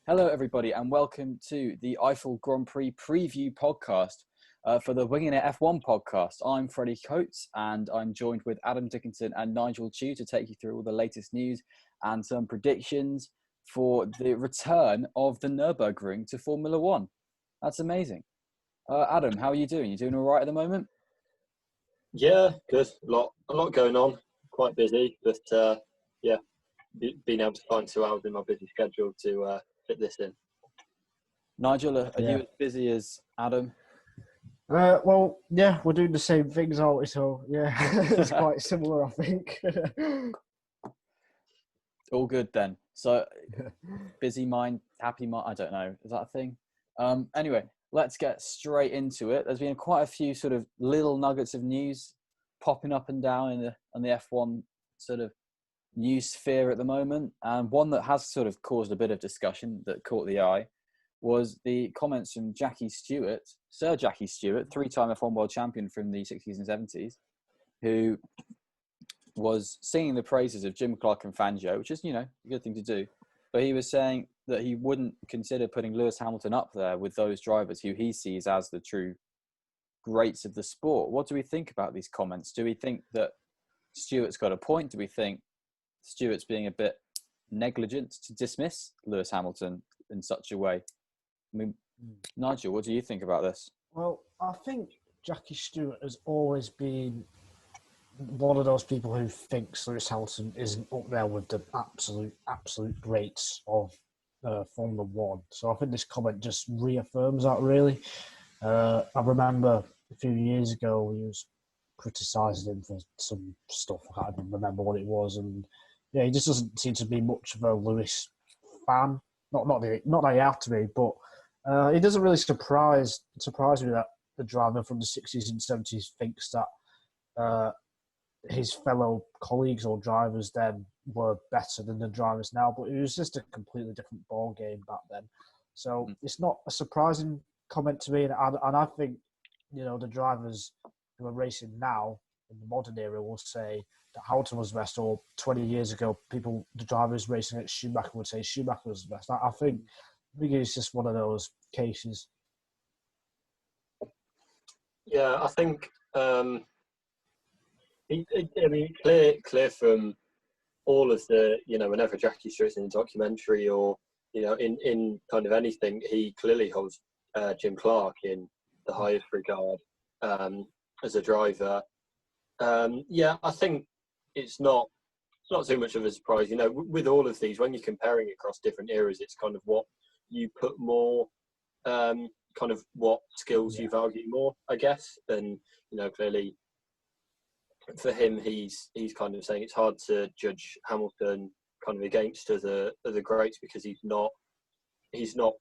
Hello, everybody, and welcome to the Eifel Grand Prix preview podcast for the Winging It F1 podcast. I'm Freddie Coates, and I'm joined with Adam Dickinson and Nigel Chew to take you through all the latest news and some predictions for the return of the Nürburgring to Formula One. That's amazing. Adam, how are you doing? You doing all right at the moment? Yeah, good. A lot going on. Quite busy, but being able to find 2 hours in my busy schedule to fit this in. Nigel, are you as busy as Adam? We're doing the same things, aren't we? So, yeah, it's quite similar, I think. All good then. So, busy mind, happy mind, I don't know. Is that a thing? Anyway, let's get straight into it. There's been quite a few sort of little nuggets of news popping up and down on the F1 sort of news sphere at the moment. And one that has sort of caused a bit of discussion that caught the eye was the comments from Sir Jackie Stewart, three-time F1 world champion from the 60s and 70s, who was singing the praises of Jim Clark and Fangio, which is, a good thing to do. But he was saying that he wouldn't consider putting Lewis Hamilton up there with those drivers who he sees as the true greats of the sport. What do we think about these comments? Do we think that Stewart's got a point? Do we think Stewart's being a bit negligent to dismiss Lewis Hamilton in such a way? I mean, Nigel, what do you think about this? Well, I think Jackie Stewart has always been one of those people who thinks Lewis Hamilton isn't up there with the absolute greats of Formula One. So I think this comment just reaffirms that, really. I remember a few years ago he was criticising him for some stuff. I can't even remember what it was. And yeah, he just doesn't seem to be much of a Lewis fan. Not that he had to be, but it doesn't really surprise me that the driver from the 60s and 70s thinks that his fellow colleagues or drivers then were better than the drivers now. But it was just a completely different ball game back then. So it's not a surprising comment to me. And I think, the drivers who are racing now in the modern era will say that Hamilton was the best, or 20 years ago, the drivers racing at Schumacher would say Schumacher was the best. I think it's just one of those cases. Yeah, I think clear from all of the, whenever Jackie Stewart's in a documentary or, in kind of anything, he clearly holds Jim Clark in the highest regard as a driver. I think it's not too much of a surprise. With all of these, when you're comparing across different eras, it's kind of what you put more, kind of what skills you value more, I guess. And, clearly for him, he's kind of saying it's hard to judge Hamilton kind of against other greats because he's not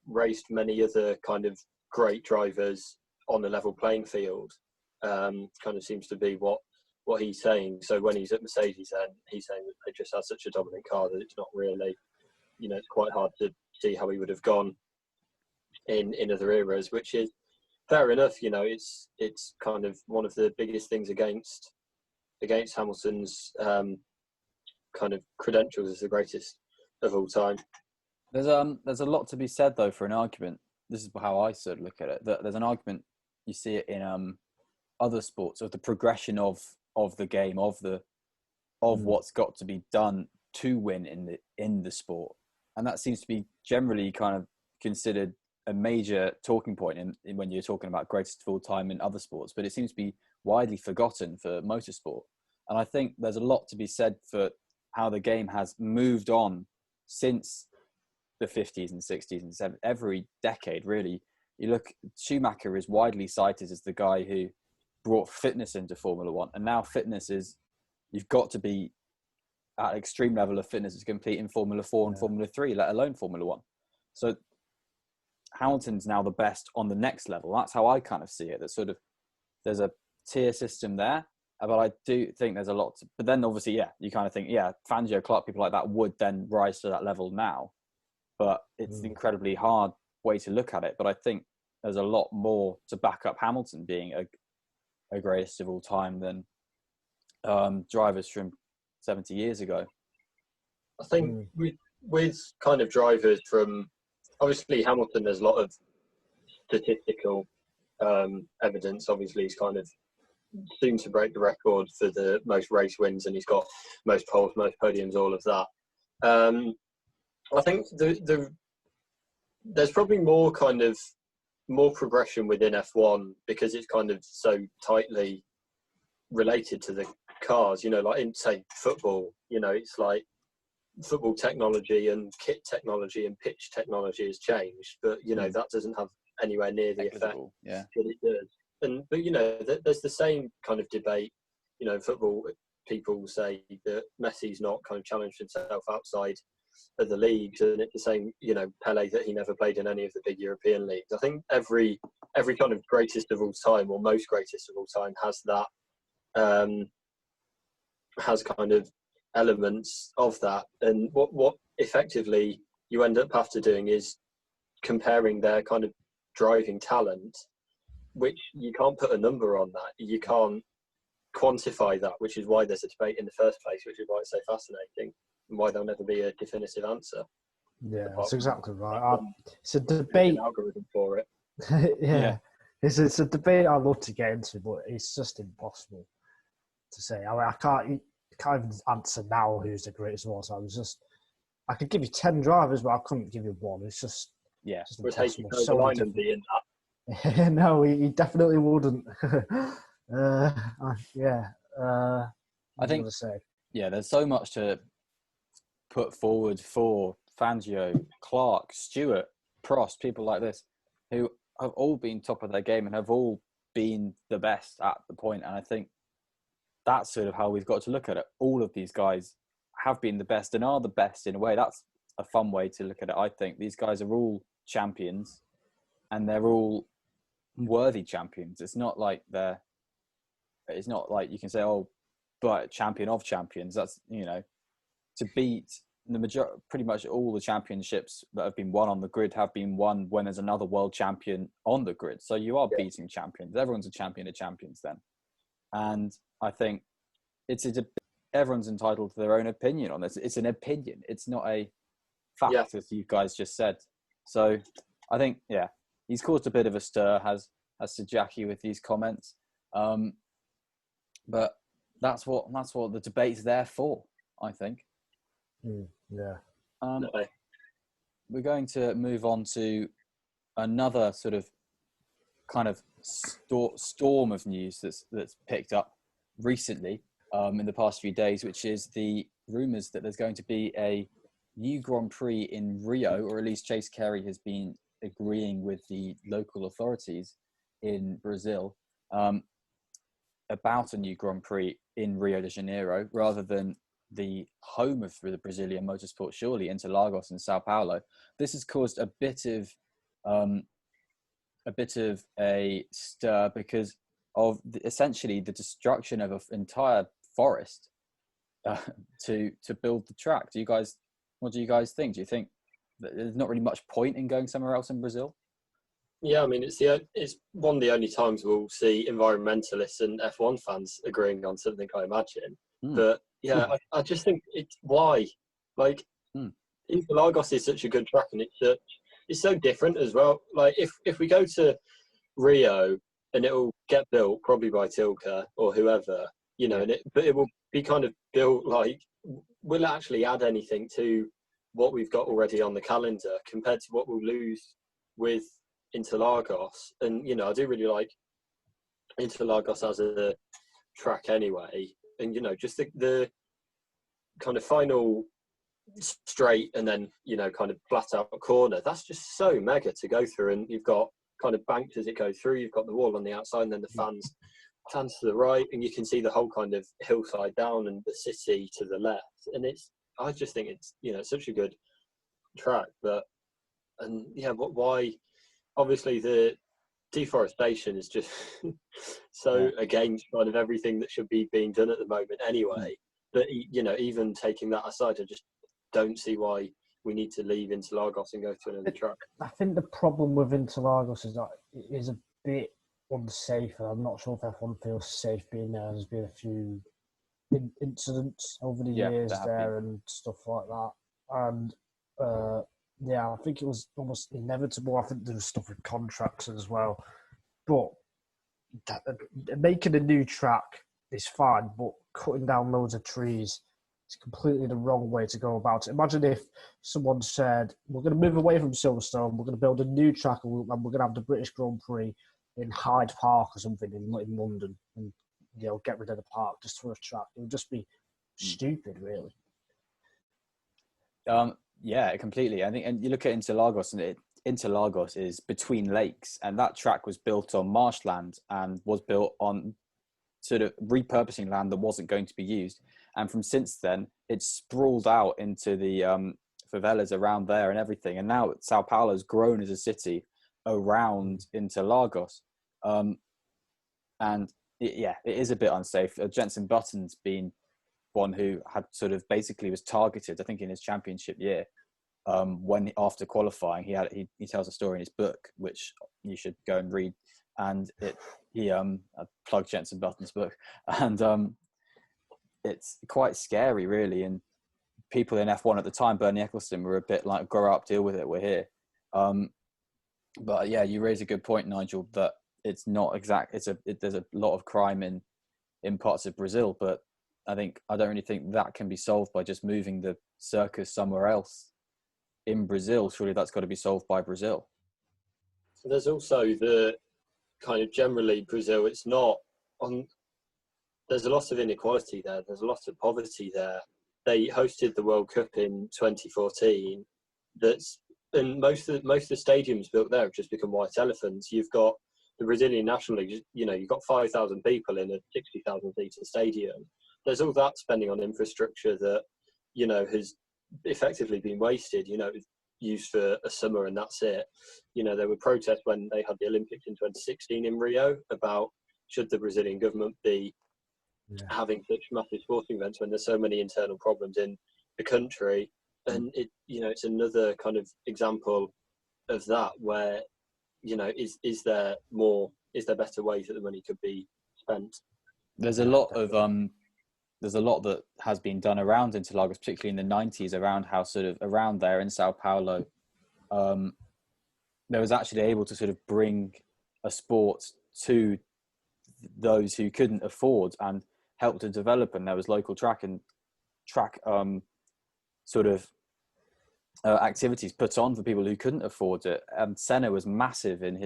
raced many other kind of great drivers on a level playing field. Kind of seems to be what he's saying. So when he's at Mercedes, then he's saying that they just have such a dominant car that it's not really, it's quite hard to see how he would have gone in other eras, which is fair enough. It's kind of one of the biggest things against Hamilton's kind of credentials as the greatest of all time. There's a lot to be said though for an argument. This is how I sort of look at it. That there's an argument, you see it in other sports, of the progression of the game, of what's got to be done to win in the sport, and that seems to be generally kind of considered a major talking point in when you're talking about greatest of all time in other sports. But it seems to be widely forgotten for motorsport, and I think there's a lot to be said for how the game has moved on since the 50s and 60s and 70s. Every decade, really. You look, Schumacher is widely cited as the guy who brought fitness into Formula One, and now fitness is, you've got to be at an extreme level of fitness to compete in Formula 4 and Formula 3, let alone Formula 1. So Hamilton's now the best on the next level. That's how I kind of see it. That sort of, there's a tier system there, but I do think there's a lot but then obviously, you kind of think, Fangio, Clark, people like that would then rise to that level now, but it's an incredibly hard way to look at it. But I think there's a lot more to back up Hamilton being a greatest of all time than drivers from 70 years ago. I think with kind of drivers from obviously Hamilton, there's a lot of statistical evidence. Obviously, he's kind of soon to break the record for the most race wins, and he's got most poles, most podiums, all of that. I think there's probably more progression within F1 because it's kind of so tightly related to the cars. Like in, say, football, it's like football technology and kit technology and pitch technology has changed, but that doesn't have anywhere near the effect that it does. But there's the same kind of debate. Football people say that Messi's not kind of challenged himself outside of the leagues, and it's the same. Pele, that he never played in any of the big European leagues. I think every kind of greatest of all time, or most greatest of all time, has that has kind of elements of that. And what effectively you end up after doing is comparing their kind of driving talent, which you can't put a number on that. You can't quantify that, which is why there's a debate in the first place, which is why it's so fascinating and why there'll never be a definitive answer. Yeah, that's exactly right. It's a debate. Algorithm for it. Yeah. It's a debate I'd love to get into, but it's just impossible to say. I can't even answer now who's the greatest of all time. I could give you 10 drivers, but I couldn't give you one. It's just would Hasey Kovalainen be in that? No, he definitely wouldn't. I think there's so much to put forward for Fangio, Clark, Stewart, Prost, people like this, who have all been top of their game and have all been the best at the point. And I think that's sort of how we've got to look at it. All of these guys have been the best and are the best in a way. That's a fun way to look at it. I think these guys are all champions and they're all worthy champions. It's not like you can say, oh, but champion of champions. That's, to beat pretty much all the championships that have been won on the grid have been won when there's another world champion on the grid. So you are beating champions. Everyone's a champion of champions then. And I think everyone's entitled to their own opinion on this. It's an opinion. It's not a fact, as you guys just said. So I think, he's caused a bit of a stir, has Sir Jackie, with these comments. But that's what the debate's there for, I think. We're going to move on to another sort of kind of storm of news that's picked up recently in the past few days, which is the rumours that there's going to be a new Grand Prix in Rio, or at least Chase Carey has been agreeing with the local authorities in Brazil about a new Grand Prix in Rio de Janeiro, rather than the home of the Brazilian motorsport, surely, Interlagos in Sao Paulo. This has caused a bit of a stir because of essentially the destruction of an entire forest to build the track. What do you guys think? Do you think that there's not really much point in going somewhere else in Brazil? Yeah, I mean, it's one of the only times we'll see environmentalists and F1 fans agreeing on something, I imagine. But I just think why? Like, Interlagos is such a good track, and it's so different as well. Like, if we go to Rio and it will get built probably by Tilke or whoever, but it will be kind of built like, will it actually add anything to what we've got already on the calendar compared to what we'll lose with Interlagos? And I do really like Interlagos as a track anyway, and just the kind of final straight and then kind of flat out corner, that's just so mega to go through. And you've got kind of banked as it goes through, you've got the wall on the outside and then the fans to the right, and you can see the whole kind of hillside down and the city to the left. And I just think it's such a good track. But why? Obviously the deforestation is just so against kind of everything that should be being done at the moment anyway. But even taking that aside, I just don't see why we need to leave Interlagos and go to another track. I think the problem with Interlagos is that it is a bit unsafe, and I'm not sure if everyone feels safe being there. There's been a few incidents over the years there and stuff like that. And Yeah, I think it was almost inevitable. I think there was stuff with contracts as well. But making a new track is fine, but cutting down loads of trees is completely the wrong way to go about it. Imagine if someone said, we're going to move away from Silverstone, we're going to build a new track, and we're going to have the British Grand Prix in Hyde Park or something in London, and get rid of the park just for a track. It would just be stupid, really. Yeah, completely. I think, and you look at Interlagos, and Interlagos is between lakes, and that track was built on marshland and was built on sort of repurposing land that wasn't going to be used. And from since then, it's sprawled out into the favelas around there and everything. And now Sao Paulo's grown as a city around Interlagos. And it is a bit unsafe. Jenson Button's been one who had sort of basically was targeted, I think, in his championship year. When after qualifying, he tells a story in his book, which you should go and read. And I plugged Jenson Button's book, and it's quite scary, really. And people in F1 at the time, Bernie Ecclestone, were a bit like, "Grow up, deal with it. We're here." But yeah, you raise a good point, Nigel. That it's not exact. There's a lot of crime in parts of Brazil, but I don't really think that can be solved by just moving the circus somewhere else in Brazil. Surely that's got to be solved by Brazil. So there's also the kind of generally Brazil. It's not on. There's a lot of inequality there. There's a lot of poverty there. They hosted the World Cup in 2014. And most of the stadiums built there have just become white elephants. You've got the Brazilian National League. You've got 5,000 people in a 60,000 seater stadium. There's all that spending on infrastructure that has effectively been wasted. Used for a summer and that's it. There were protests when they had the Olympics in 2016 in Rio about should the Brazilian government be having such massive sporting events when there's so many internal problems in the country. And it's another kind of example of that where is there better ways that the money could be spent? There's a lot that has been done around Interlagos, particularly in the 90s, around how sort of around there in Sao Paulo, there was actually able to sort of bring a sport to those who couldn't afford and help to develop. And there was local track activities put on for people who couldn't afford it. And Senna was massive in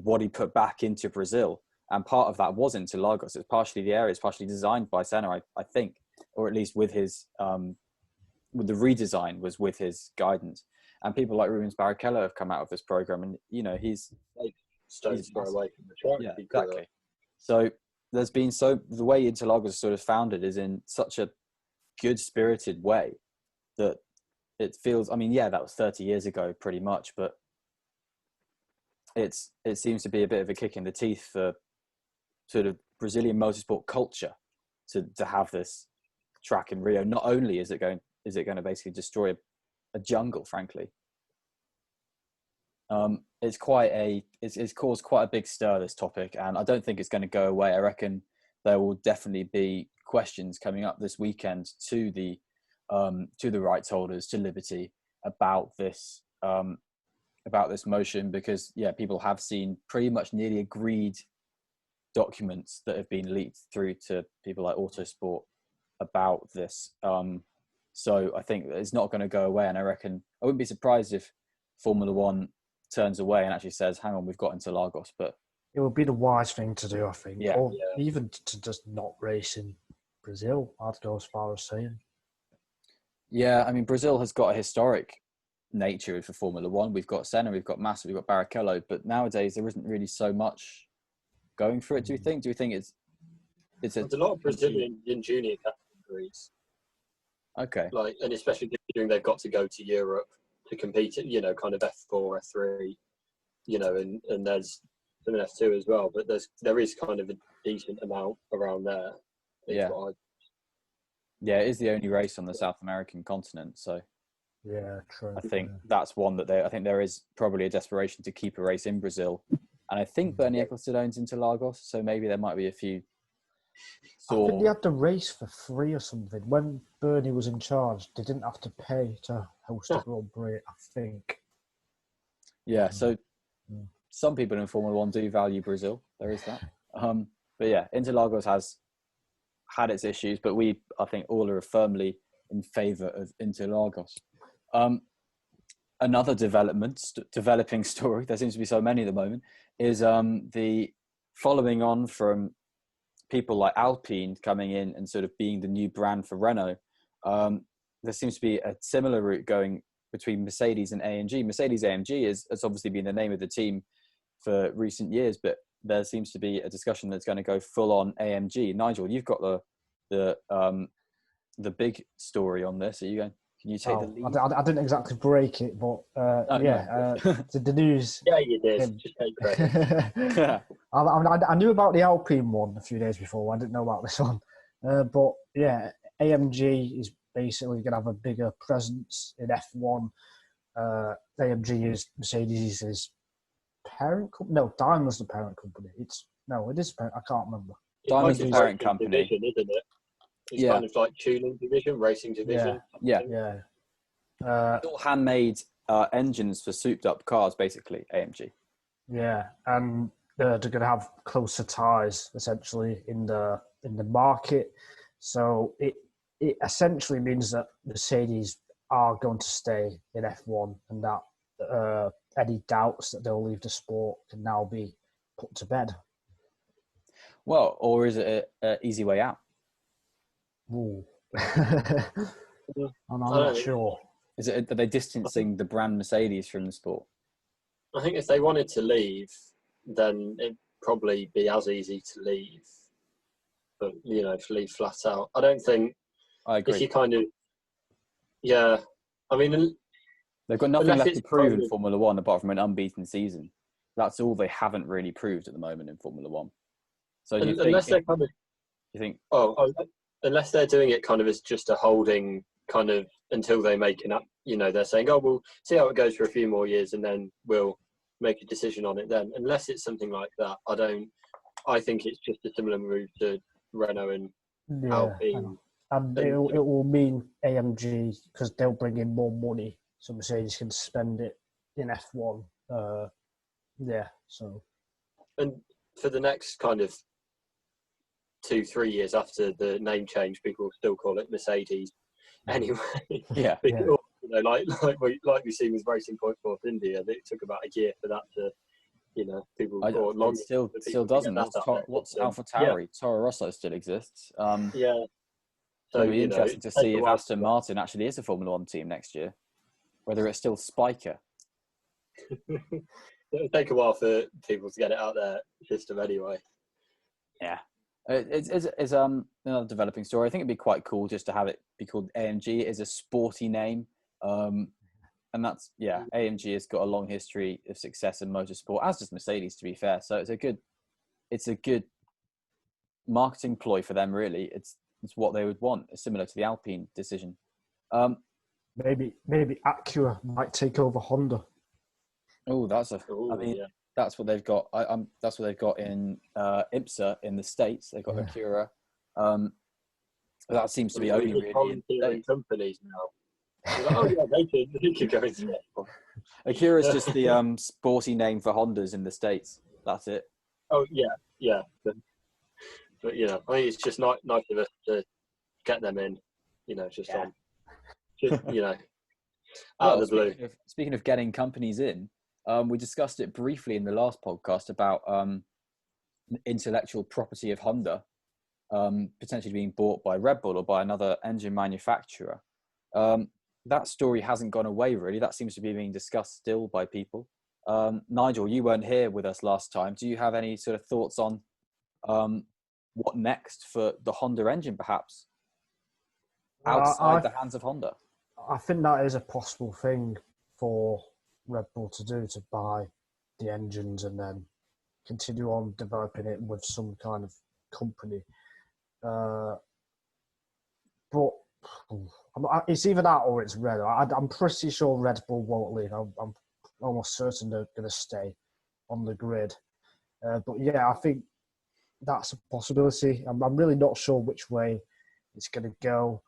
what he put back into Brazil. And part of that was Interlagos. It's partially the area. It's partially designed by Senna, I think, or at least with his, with the redesign was with his guidance. And people like Rubens Barrichello have come out of this program, and he's stones far away from the track. Yeah, exactly. So there's been the way Interlagos is sort of founded is in such a good-spirited way that it feels. I mean, yeah, that was 30 years ago, pretty much, but it seems to be a bit of a kick in the teeth for sort of Brazilian motorsport culture to have this track in Rio. Not only is it going to basically destroy a jungle, frankly, it's caused quite a big stir, this topic, and I don't think it's going to go away. I reckon there will definitely be questions coming up this weekend to the rights holders, to Liberty, about this motion, because people have seen pretty much nearly agreed documents that have been leaked through to people like Autosport about this. So I think it's not going to go away, and I reckon I wouldn't be surprised if Formula One turns away and actually says, hang on, we've got Interlagos. But it would be the wise thing to do, I think. Yeah. Or even to just not race in Brazil, I'd go as far as saying. Yeah, I mean, Brazil has got a historic nature for Formula One. We've got Senna, we've got Massa, we've got Barrichello, but nowadays there isn't really so much going for it. Do you think it's there's a lot of Brazilian junior categories? Okay. And especially considering they've got to go to Europe to compete at, kind of F4, F3, and there's some in F2 as well, but there is kind of a decent amount around there. Yeah. Yeah, it is the only race on the South American continent, so yeah, true. I think that's one that I think there is probably a desperation to keep a race in Brazil. And I think Bernie Ecclestone owns Interlagos, so maybe there might be a few I think saw. they had the race for free or something. When Bernie was in charge, they didn't have to pay to host a Grand Prix, I think. Yeah, so Mm. some people in Formula One do value Brazil. There is that. But yeah, Interlagos has had its issues, but I think, all are firmly in favour of Interlagos. Another developing story, there seems to be so many at the moment, is the following on from people like Alpine coming in and sort of being the new brand for Renault. There seems to be a similar route going between Mercedes and AMG. Mercedes-AMG has obviously been the name of the team for recent years, but there seems to be a discussion that's going to go full on AMG. Nigel, you've got the big story on this. Can you take the lead? I didn't exactly break it, but No. the news. Yeah, you did. Just take credit. I knew about the Alpine one a few days before. I didn't know about this one. But yeah, AMG is basically going to have a bigger presence in F1. AMG is Mercedes' parent company. No, Daimler's the parent company. It is parent. I can't remember. Daimler's the parent racing company. division, isn't it? It's kind of like tuning division, racing division. Yeah. All handmade engines for souped up cars, basically, AMG. Yeah, and they're going to have closer ties essentially in the market. So it essentially means that Mercedes are going to stay in F1, and that any doubts that they'll leave the sport can now be put to bed. Well, or is it an easy way out? Ooh. I'm not sure. Are they distancing the brand Mercedes from the sport? I think if they wanted to leave, then it'd probably be as easy to leave. But, to leave flat out. I don't think... I agree. If you kind of... Yeah. I mean... They've got nothing left to prove in Formula One apart from an unbeaten season. That's all they haven't really proved at the moment in Formula One. So unless they're doing it kind of as just a holding kind of until they make an up, they're saying, oh, we'll see how it goes for a few more years and then we'll make a decision on it then. Unless it's something like that, I think it's just a similar move to Renault and Alpine. And it will mean AMG, because they'll bring in more money so Mercedes can spend it in F1. So. And for the next kind of 2-3 years after the name change, people will still call it Mercedes anyway. Yeah. Because, like we've seen with Racing Point North India, it took about a year for that to, people thought long. It still doesn't. What's AlphaTauri? Yeah. Toro Rosso still exists. Yeah. So it'll be interesting to see if Aston Martin actually is a Formula One team next year, whether it's still Spiker. It'll take a while for people to get it out their system anyway. Yeah. It's another developing story. I think it'd be quite cool just to have it be called AMG. It is a sporty name. And that's, AMG has got a long history of success in motorsport, as does Mercedes, to be fair. So it's a good marketing ploy for them, really. It's what they would want. It's similar to the Alpine decision. Maybe Acura might take over Honda. Oh, that's what they've got. That's what they've got in IMSA in the States. They've got Acura. That seems to be only really in companies now. They could go into it. Acura is just the sporty name for Hondas in the States. That's it. Oh yeah. But I think it's just nice of us to get them in. Out of the blue. Speaking of getting companies in, we discussed it briefly in the last podcast about intellectual property of Honda potentially being bought by Red Bull or by another engine manufacturer. That story hasn't gone away, really. That seems to be being discussed still by people. Nigel, you weren't here with us last time. Do you have any sort of thoughts on what next for the Honda engine, perhaps, outside the hands of Honda? I think that is a possible thing for Red Bull to do, to buy the engines and then continue on developing it with some kind of company. But it's either that or it's Red. I'm pretty sure Red Bull won't leave. I'm almost certain they're going to stay on the grid. But yeah, I think that's a possibility. I'm really not sure which way it's going to go.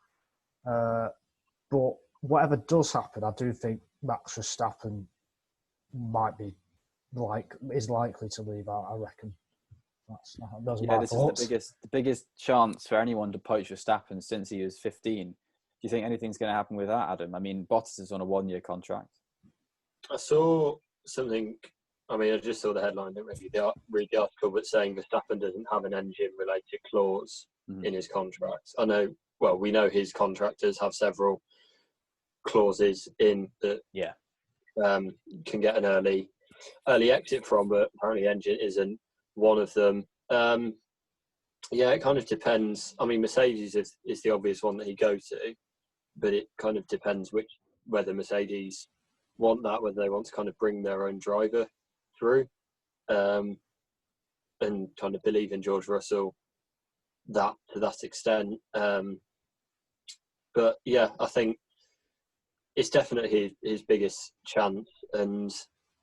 But whatever does happen, I do think Max Verstappen is likely to leave out, I reckon. Those are my thoughts. Is the biggest chance for anyone to poach Verstappen since he was 15. Do you think anything's going to happen with that, Adam? I mean, Bottas is on a 1-year contract. I saw something. I mean, I just saw the headline. Didn't read the article, but saying Verstappen doesn't have an engine-related clause in his contract. I know. Well, we know his contractors have several clauses in that can get an early exit from, but apparently engine isn't one of them. It kind of depends. I mean, Mercedes is the obvious one that he goes to, but it kind of depends whether Mercedes want that, whether they want to kind of bring their own driver through, and kind of believe in George Russell to that extent. But yeah, I think it's definitely his biggest chance, and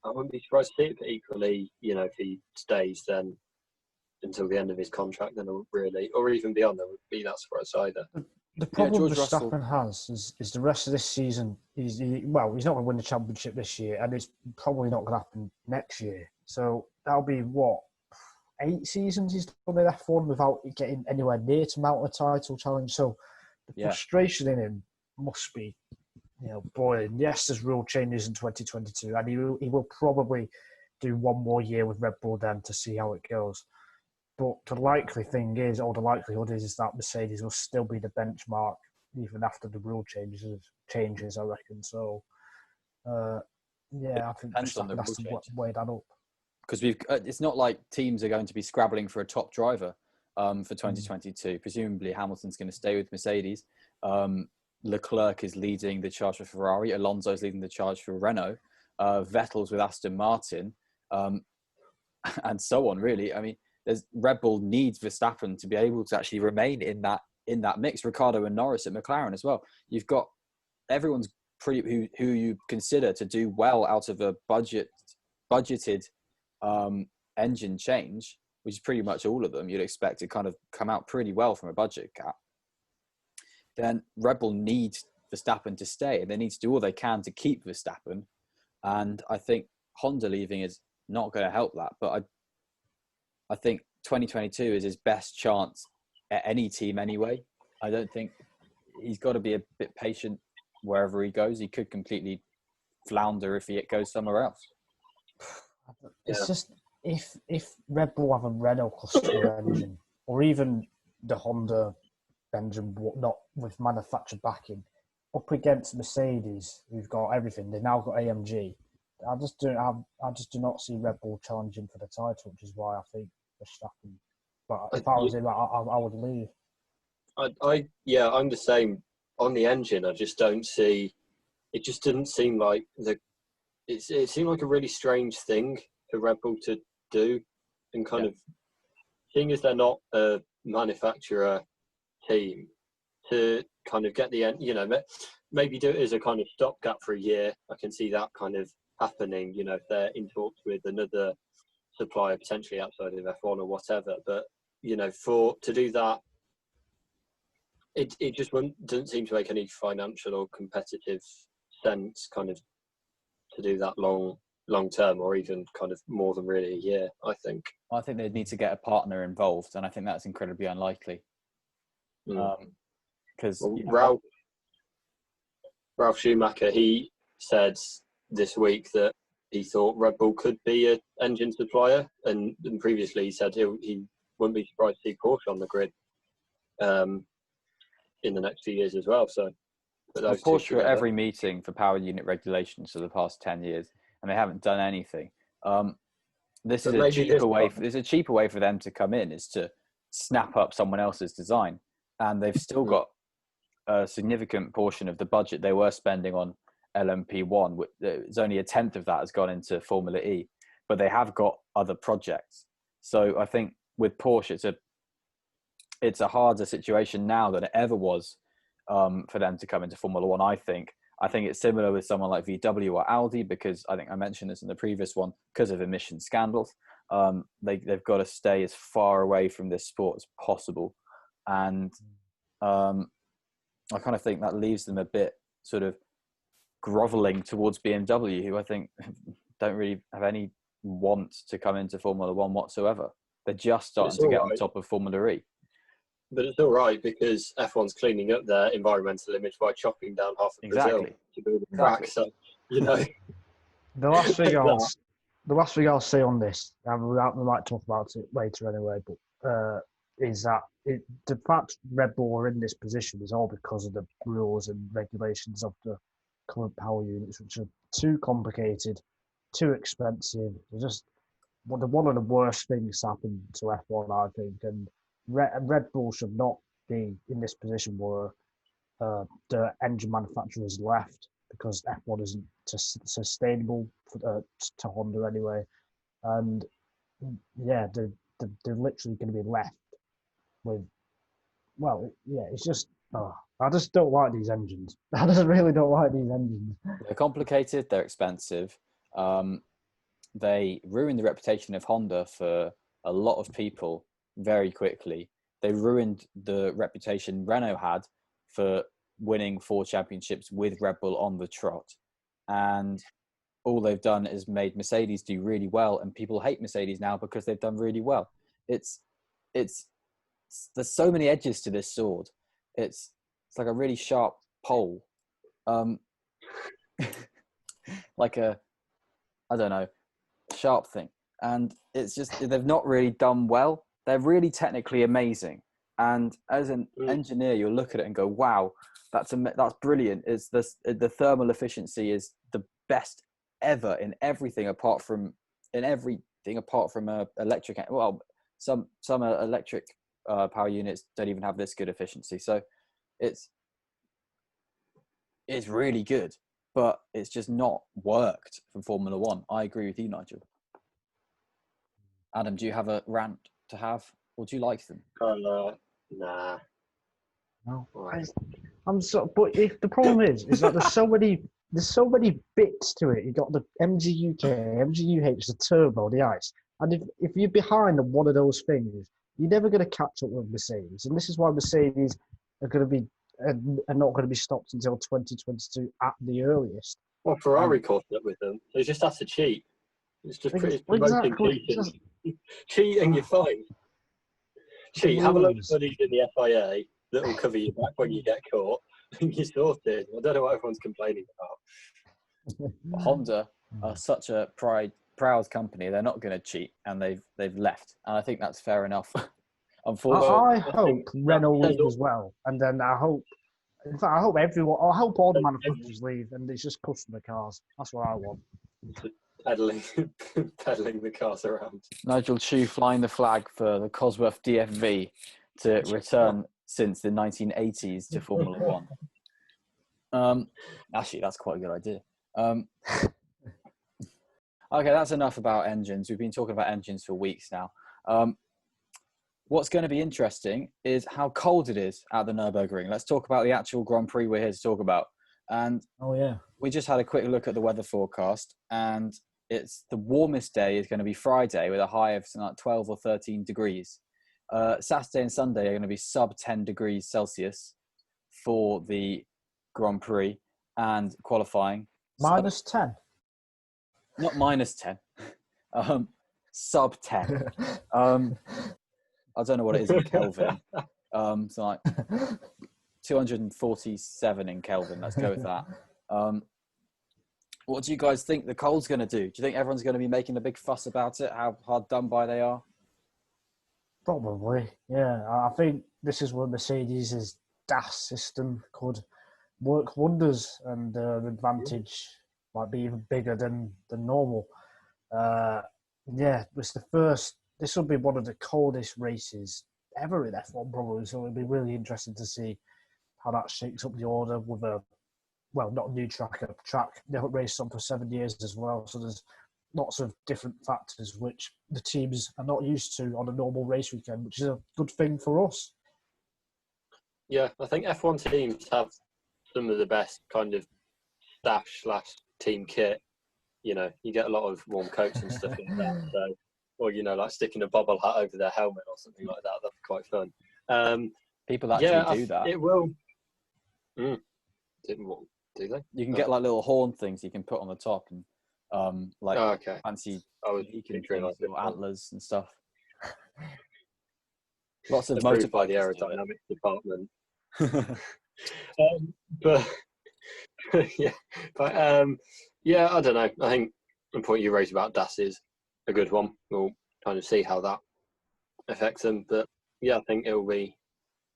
I wouldn't be surprised to see it. But equally, if he stays, then until the end of his contract, then or even beyond, I wouldn't be that surprised either. The problem Verstappen has is the rest of this season. He's not going to win the championship this year, and it's probably not going to happen next year. So that'll be 8 seasons he's done in F1 without getting anywhere near to mount a title challenge. So the frustration in him must be, boiling. Yes, there's rule changes in 2022, and he will probably do one more year with Red Bull then to see how it goes. But the likelihood is that Mercedes will still be the benchmark even after the rule changes, I reckon. So, I think Verstappen has to weigh that up. Because it's not like teams are going to be scrabbling for a top driver for 2022. Presumably Hamilton's going to stay with Mercedes. Leclerc is leading the charge for Ferrari. Alonso's leading the charge for Renault. Vettel's with Aston Martin, and so on. Really, I mean, Red Bull needs Verstappen to be able to actually remain in that mix. Ricciardo and Norris at McLaren as well. You've got everyone's who you consider to do well out of a budgeted engine change, which is pretty much all of them. You'd expect to kind of come out pretty well from a budget cap. Then Red Bull needs Verstappen to stay, and they need to do all they can to keep Verstappen. And I think Honda leaving is not going to help that. But I think 2022 is his best chance at any team anyway. I don't think he's got to be a bit patient wherever he goes. He could completely flounder if he goes somewhere else. It's just if Red Bull have a Renault cluster engine, or even the Honda engine, not with manufactured backing, up against Mercedes, who've got everything. They've now got AMG. I just do not see Red Bull challenging for the title, which is why I think Verstappen. But if I was him, I would leave. I'm the same on the engine. I just don't see. It just didn't seem like it seemed like a really strange thing for Red Bull to do, and kind of seeing as they're not a manufacturer team, to kind of get the end, maybe do it as a kind of stopgap for a year. I can see that kind of happening, if they're in talks with another supplier potentially outside of F1 or whatever. But to do that, it just doesn't seem to make any financial or competitive sense, kind of, to do that long term, or even kind of more than really a year. I think they'd need to get a partner involved, and I think that's incredibly unlikely. Because Ralph Schumacher, he said this week that he thought Red Bull could be an engine supplier, and previously he said he wouldn't be surprised to see Porsche on the grid in the next few years as well. So, Porsche are at every meeting for power unit regulations for the past 10 years, and they haven't done anything. This is a cheaper way for them to come in, is to snap up someone else's design, and they've still got a significant portion of the budget they were spending on LMP1. It's only a tenth of that has gone into Formula E, but they have got other projects. So I think with Porsche, it's a harder situation now than it ever was for them to come into Formula One. I think I think it's similar with someone like VW or Audi, because I think I mentioned this in the previous one, because of emission scandals. They've got to stay as far away from this sport as possible. And I kind of think that leaves them a bit sort of groveling towards BMW, who I think don't really have any want to come into Formula One whatsoever. They're just starting to get on top of Formula E. But it's all right, because F1's cleaning up their environmental image by chopping down half of Brazil to build a track. So, you know. The last thing I'll say on this, and we might talk about it later anyway, but is that the fact Red Bull are in this position is all because of the rules and regulations of the current power units, which are too complicated, too expensive. They're just one of the worst things happened to F1, I think. And Red Bull should not be in this position where the engine manufacturers left, because F1 isn't sustainable to Honda anyway. And yeah, they're literally going to be left with, it's just, I just don't like these engines. I just really don't like these engines. They're complicated, they're expensive. They ruined the reputation of Honda for a lot of people very quickly. They ruined the reputation Renault had for winning 4 championships with Red Bull on the trot. And all they've done is made Mercedes do really well, and people hate Mercedes now because they've done really well. There's so many edges to this sword. It's like a really sharp pole. Like a, I don't know, sharp thing. And it's just, they've not really done well. They're really technically amazing. And as an engineer, you'll look at it and go, wow, that's brilliant. The thermal efficiency is the best ever in everything apart from electric. Well, some electric power units don't even have this good efficiency. So it's really good, but it's just not worked from Formula One. I agree with you, Nigel. Adam, do you have a rant to have, or do you like them? Nah. No, but if the problem is that there's so many bits to it. You got the MGUK, MGUH, the turbo, the ice, and if you're behind on one of those things, you're never going to catch up with Mercedes. And this is why Mercedes are not going to be stopped until 2022 at the earliest. Well, Ferrari caught up with them. They just have to cheat. It's just promoting cheating. Cheating, you're fine. Cheat. Have a load of buddies in the FIA that will cover you back when you get caught, and you're sorted. I don't know what everyone's complaining about. Honda are such a proud company. They're not going to cheat, and they've left. And I think that's fair enough. Unfortunately, I hope Renault leave as well, and then I hope all the manufacturers leave, and it's just customer cars. That's what I want. Pedaling the cars around. Nigel Chu flying the flag for the Cosworth DFV to return since the 1980s to Formula One. Actually, that's quite a good idea. Okay, that's enough about engines. We've been talking about engines for weeks now. What's going to be interesting is how cold it is at the Nürburgring. Let's talk about the actual Grand Prix we're here to talk about. And we just had a quick look at the weather forecast, and it's the warmest day is going to be Friday with a high of something like 12 or 13 degrees. Saturday and Sunday are going to be sub 10 degrees Celsius for the Grand Prix and qualifying. Minus 10? Not minus 10. Sub 10. I don't know what it is in Kelvin. So like 247 in Kelvin. Let's go with that. What do you guys think the cold's going to do? Do you think everyone's going to be making a big fuss about it? How hard done by they are? Probably, yeah. I think this is where Mercedes' DAS system could work wonders, and the advantage might be even bigger than normal. This will be one of the coldest races ever in F1 probably, so it'll be really interesting to see how that shakes up the order with not a new track, a track they haven't raced on for 7 years as well, so there's lots of different factors which the teams are not used to on a normal race weekend, which is a good thing for us. Yeah, I think F1 teams have some of the best kind of stash/team kit, you know, you get a lot of warm coats and stuff like that. So, or you know, like sticking a bobble hat over their helmet or something like that. That'd be quite fun. People actually do that. It will. Do they? You can get like little horn things you can put on the top and fancy or antlers and stuff. Lots of approved by the motorbikers aerodynamics department. But yeah, I don't know. I think the point you raised about DAS is a good one. We'll kind of see how that affects them. But yeah, I think it'll be.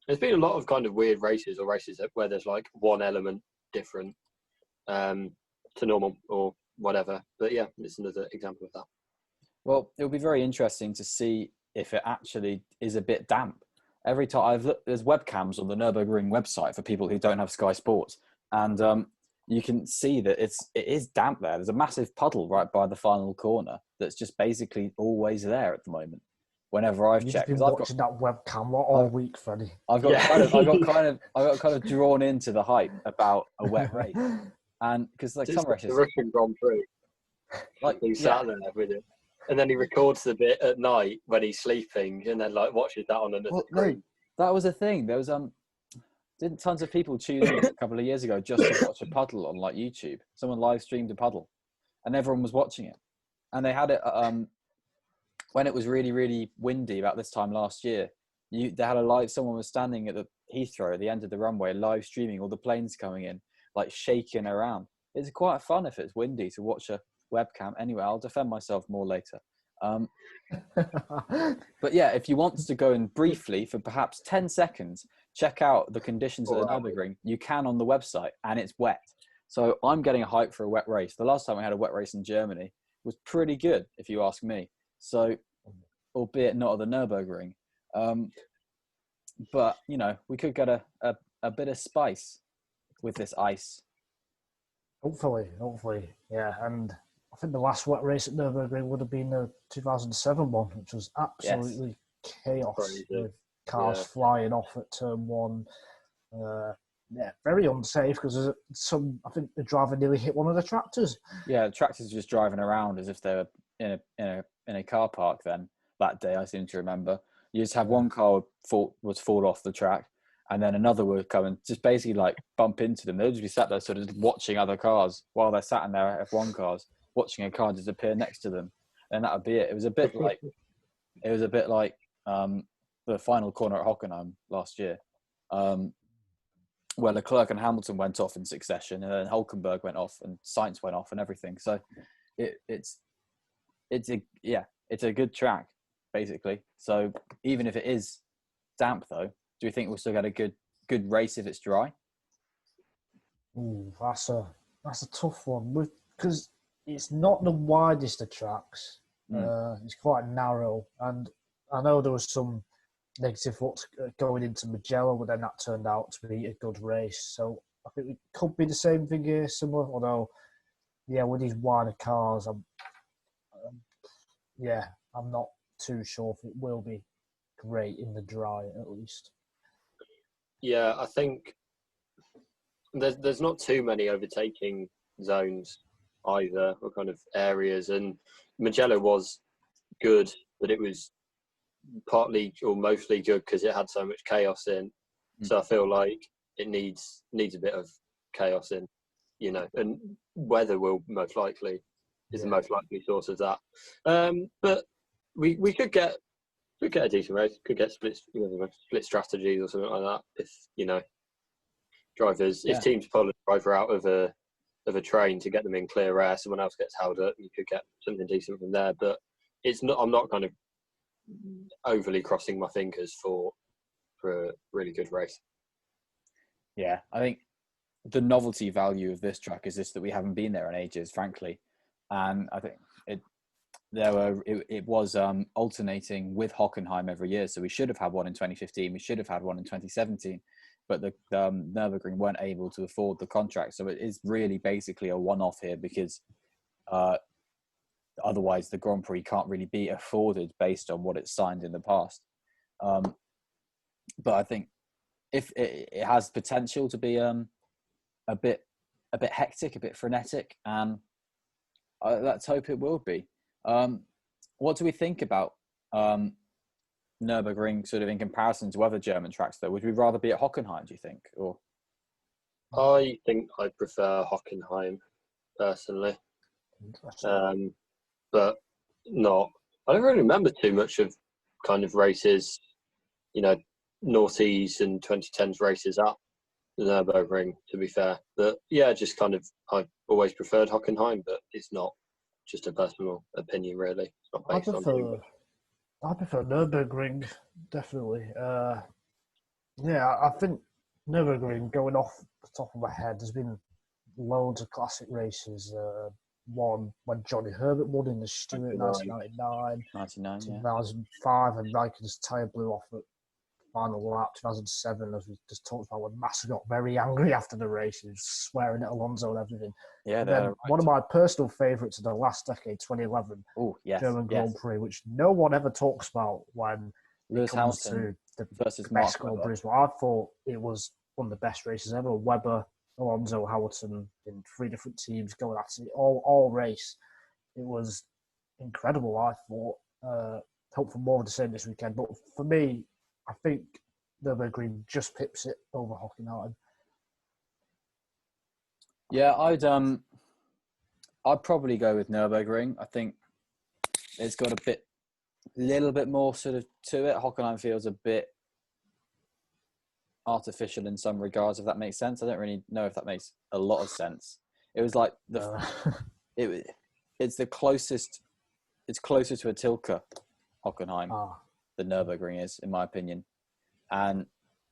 There's been a lot of kind of weird races or races where there's like one element different to normal or whatever. But yeah, it's another example of that. Well, it'll be very interesting to see if it actually is a bit damp. Every time I've looked, there's webcams on the Nürburgring website for people who don't have Sky Sports, and you can see that it is damp there. There's a massive puddle right by the final corner that's just basically always there at the moment. Whenever I've checked, you've been watching that webcam all week, Freddie. I got kind of drawn into the hype about a wet race, and because like some races, the Russian Grand Prix, like he sat there with it. And then he records the bit at night when he's sleeping, and then like watches that on another screen. No, that was a thing. There was didn't tons of people tune in a couple of years ago just to watch a puddle on like YouTube. Someone live streamed a puddle, and everyone was watching it. And they had it when it was really, really windy about this time last year. They had someone was standing at the Heathrow at the end of the runway, live streaming all the planes coming in, like shaking around. It's quite fun if it's windy to watch a webcam. Anyway, I'll defend myself more later. But yeah, if you want to go and briefly for perhaps 10 seconds check out the conditions at the Nürburgring, you can on the website, and it's wet. So I'm getting a hype for a wet race. The last time we had a wet race in Germany was pretty good, if you ask me. So, albeit not at the Nürburgring, but you know, we could get a bit of spice with this ice. Hopefully, yeah. And I think the last wet race at Nürburgring would have been the 2007 one, which was absolutely chaos. Crazy. With cars flying off at turn one. Very unsafe because I think the driver nearly hit one of the tractors. Yeah, the tractors just driving around as if they were in a car park. Then that day, I seem to remember, you just have one car was fall off the track, and then another would come and just basically like bump into them. They'd just be sat there sort of watching other cars while they're sat in their F1 cars, watching a car disappear next to them, and that would be it. It was a bit like the final corner at Hockenheim last year, where Leclerc and Hamilton went off in succession, and then Hülkenberg went off, and Sainz went off, and everything. So it's a good track basically. So even if it is damp, though, do you think we'll still get a good race if it's dry? Ooh, that's a tough one because it's not the widest of tracks. It's quite narrow, and I know there was some negative thoughts going into Mugello, but then that turned out to be a good race. So I think it could be the same thing here, similar. Although, with these wider cars, I'm not too sure if it will be great in the dry, at least. Yeah, I think there's not too many overtaking zones either, or kind of areas, and Mugello was good, but it was partly or mostly good because it had so much chaos in. So I feel like it needs a bit of chaos in, you know, and weather will most likely is the most likely source of that. But we could get a decent race, could get split strategies or something like that if, you know, drivers if teams pull a driver out of a train to get them in clear air, someone else gets held up, you could get something decent from there. But I'm not kind of overly crossing my fingers for a really good race. Yeah, I think the novelty value of this track is just that we haven't been there in ages, frankly, and I think it was alternating with Hockenheim every year, so we should have had one in 2015, we should have had one in 2017, but the Nürburgring weren't able to afford the contract, so it is really basically a one-off here because otherwise the Grand Prix can't really be afforded based on what it's signed in the past. But I think if it has potential to be a bit a bit hectic, a bit frenetic, and let's hope it will be. What do we think about Nürburgring sort of in comparison to other German tracks, though? Would we rather be at Hockenheim, do you think? Or I think I prefer Hockenheim personally, but not. I don't really remember too much of kind of races, noughties and 2010s races at the Nürburgring, to be fair. But yeah, just kind of, I've always preferred Hockenheim, but it's not just a personal opinion, really. It's not based I prefer Nürburgring, definitely. I think Nürburgring, going off the top of my head, there's been loads of classic races. One when Johnny Herbert won in the Stewart 1999, 2005, and Rijken's tyre blew off at final lap, 2007, as we just talked about, when Massa got very angry after the race, he was swearing at Alonso and everything. Yeah, then one of my personal favourites of the last decade, 2011, German Grand Prix, which no one ever talks about when Lewis it comes Hamilton to versus the best Grand Prix. Well, I thought it was one of the best races ever. Webber, Alonso, Hamilton in 3 different teams going at it all race. It was incredible, I thought. Hope for more of the same this weekend. But for me, I think Nürburgring just pips it over Hockenheim. Yeah, I'd probably go with Nürburgring. I think it's got a little bit more sort of to it. Hockenheim feels a bit artificial in some regards, if that makes sense. I don't really know if that makes a lot of sense. It was like it's the closest. It's closer to a Tilke, Hockenheim, than Nürburgring is, in my opinion, and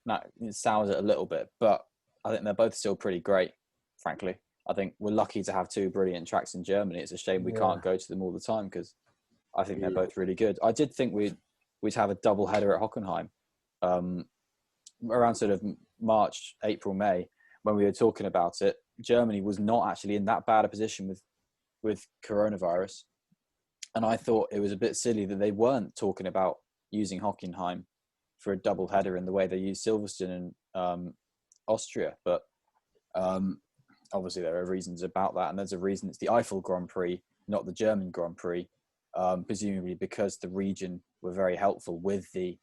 that sours it a little bit. But I think they're both still pretty great. Frankly, I think we're lucky to have 2 brilliant tracks in Germany. It's a shame we can't go to them all the time because I think they're both really good. I did think we'd have a double header at Hockenheim around sort of March, April, May, when we were talking about it. Germany was not actually in that bad a position with coronavirus. And I thought it was a bit silly that they weren't talking about using Hockenheim for a double header in the way they used Silverstone and Austria. But obviously there are reasons about that. And there's a reason it's the Eifel Grand Prix, not the German Grand Prix, presumably because the region were very helpful with the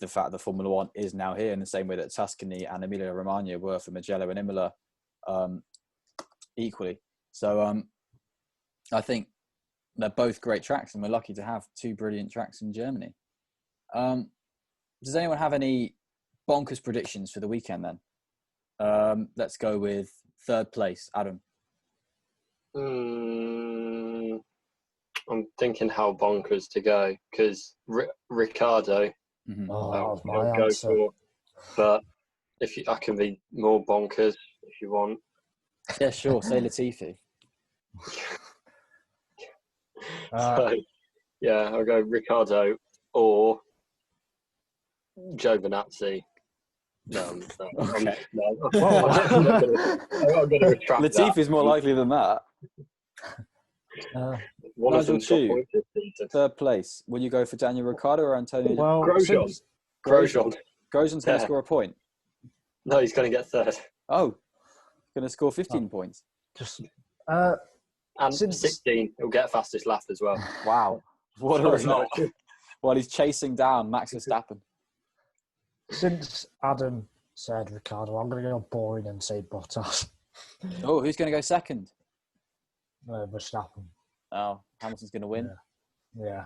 fact that Formula One is now here, in the same way that Tuscany and Emilia-Romagna were for Mugello and Imola equally. So I think they're both great tracks, and we're lucky to have 2 brilliant tracks in Germany. Does anyone have any bonkers predictions for the weekend then? Let's go with 3rd place, Adam. I'm thinking how bonkers to go, because Ricciardo, that was my I'll go answer. for, but I can be more bonkers if you want. Yeah, sure. Say Latifi. So, yeah, I'll go Ricciardo or Giovinazzi. No, Okay. I'm going to retract Latifi's more likely than that. One Nigel of them's got Chu, points this season. 3rd place. Will you go for Daniel Ricciardo or Antonio? Well, Grosjean. Grosjean's going to score a point. No, he's going to get 3rd. Oh, going to score 15 points. And 16, he'll get fastest lap as well. Wow. What a result. While he's chasing down Max Verstappen. Since Adam said Ricciardo, I'm going to go boring and say Bottas. Oh, who's going to go 2nd? Verstappen. Oh, Hamilton's going to win? Yeah,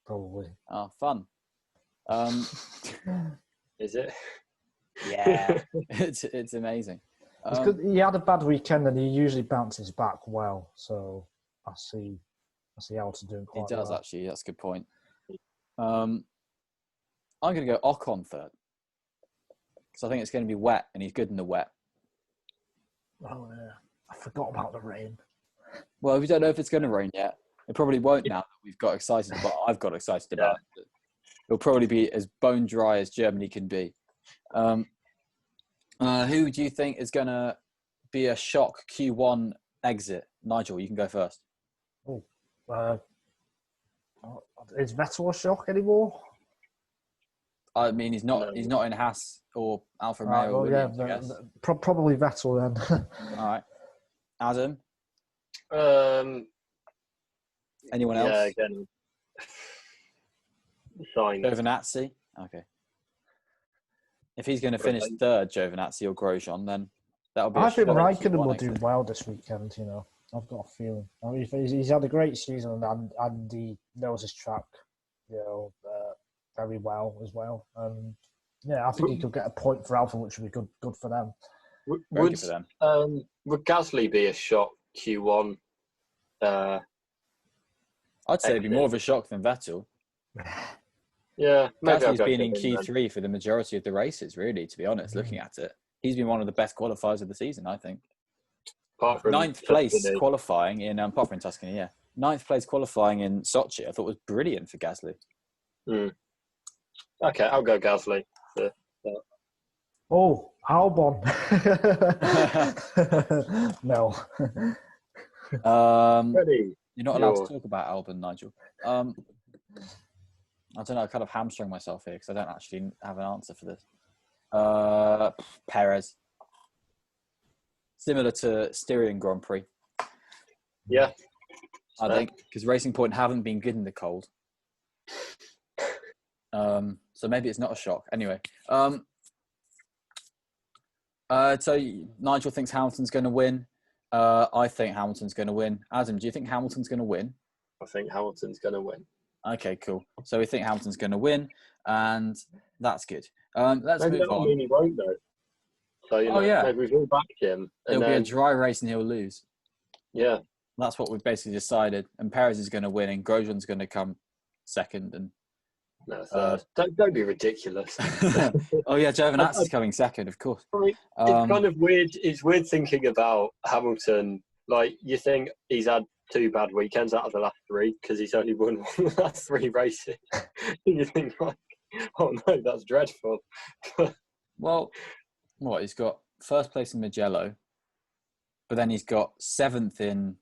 probably. Oh, fun. Is it? Yeah, it's amazing. It's good. He had a bad weekend and he usually bounces back well. So I see Hamilton doing quite well. He does, actually. That's a good point. I'm going to go Ocon 3rd. Because I think it's going to be wet and he's good in the wet. Oh, yeah. I forgot about the rain. Well, we don't know if it's going to rain yet. It probably won't now that we've got excited. But I've got excited about it. It'll probably be as bone dry as Germany can be. Who do you think is going to be a shock Q1 exit? Nigel, you can go first. Is Vettel a shock anymore? I mean, he's not in Haas or Alfa Right, Romeo or Williams, I yeah, guess. probably Vettel then. All right. Adam, anyone Yeah, else? again, Sainz. Giovinazzi? Okay. If he's going to finish third, Giovinazzi or Grosjean, then that'll be I think shock in Raikkonen Q1, will do well this weekend. I've got a feeling. I mean, he's had a great season and he knows his track, very well as well. Yeah, I think he could get a point for Alpha, which would be good for them. Very good for them. Would Gasly be a shock Q1? I'd say it'd be more of a shock than Vettel. Yeah, maybe Gasly's been in Q3 for the majority of the races, really, to be honest, looking at it. He's been one of the best qualifiers of the season, I think. Apart from Ninth place Tuscany. qualifying in, apart from Tuscany, yeah. Ninth place qualifying in Sochi, I thought was brilliant for Gasly. Okay, I'll go Gasly. Oh, Albon. No. Freddie, you're not allowed to talk about Albon, Nigel. I don't know, I kind of hamstrung myself here because I don't actually have an answer for this. Perez. Similar to Styrian Grand Prix. Yeah. I think, because Racing Point haven't been good in the cold. So maybe it's not a shock. Anyway. So Nigel thinks Hamilton's going to win. I think Hamilton's going to win. Adam, do you think Hamilton's going to win? I think Hamilton's going to win. Okay, cool. So we think Hamilton's going to win, and that's good. Let's maybe move that'll on. mean he won't, though. So, maybe we've all backed him. It'll be a dry race and he'll lose. Yeah. That's what we've basically decided. And Perez is going to win, and Grosjean's going to come second. And no, third. Don't be ridiculous. Oh, yeah, Giovinazzi's coming second, of course. It's kind of weird. It's weird thinking about Hamilton. Like, you think he's had 2 bad weekends out of the last 3 because he's only won one of the last 3 races. You think, like, oh no, that's dreadful. Well, he's got first place in Mugello, but then he's got 7th in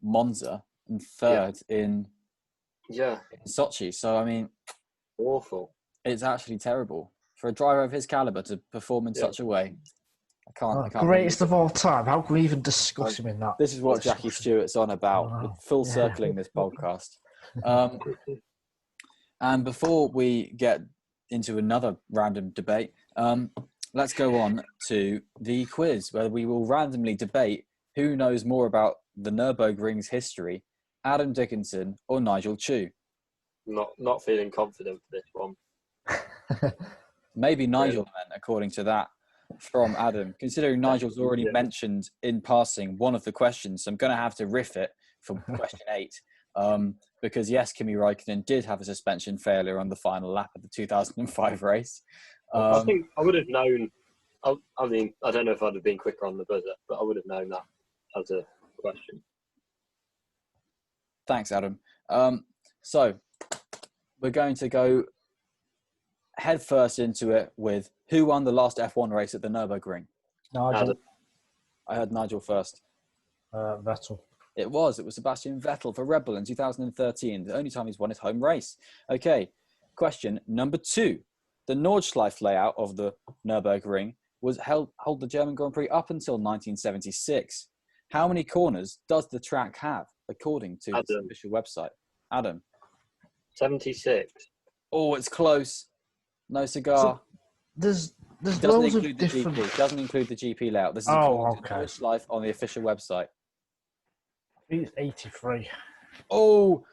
Monza and 3rd in Sochi. So, I mean, awful. It's actually terrible for a driver of his caliber to perform in such a way. I can't. Greatest of all time. How can we even discuss him in that? This is what Jackie Stewart's on about. Wow. Full circling this podcast. And before we get into another random debate, let's go on to the quiz, where we will randomly debate who knows more about the Nürburgring's history, Adam Dickinson or Nigel Chu. Not feeling confident for this one. Maybe Nigel then, according to that from Adam. Considering Nigel's already mentioned in passing one of the questions, so I'm going to have to riff it from question 8. Because yes, Kimi Räikkönen did have a suspension failure on the final lap of the 2005 race. I think I would have known. I mean, I don't know if I'd have been quicker on the buzzer, but I would have known that as a question. Thanks, Adam. So we're going to go head first into it with who won the last F1 race at the Nürburgring? Nigel. I heard Nigel first. Vettel. It was Sebastian Vettel for Red Bull in 2013, the only time he's won his home race. Okay, question number 2. The Nordschleife layout of the Nürburgring was held the German Grand Prix up until 1976. How many corners does the track have, according to its official website? Adam? 76. Oh, it's close. No cigar. So there's loads of different... It doesn't include the GP layout. This is Nordschleife on the official website. I think it's 83. Oh,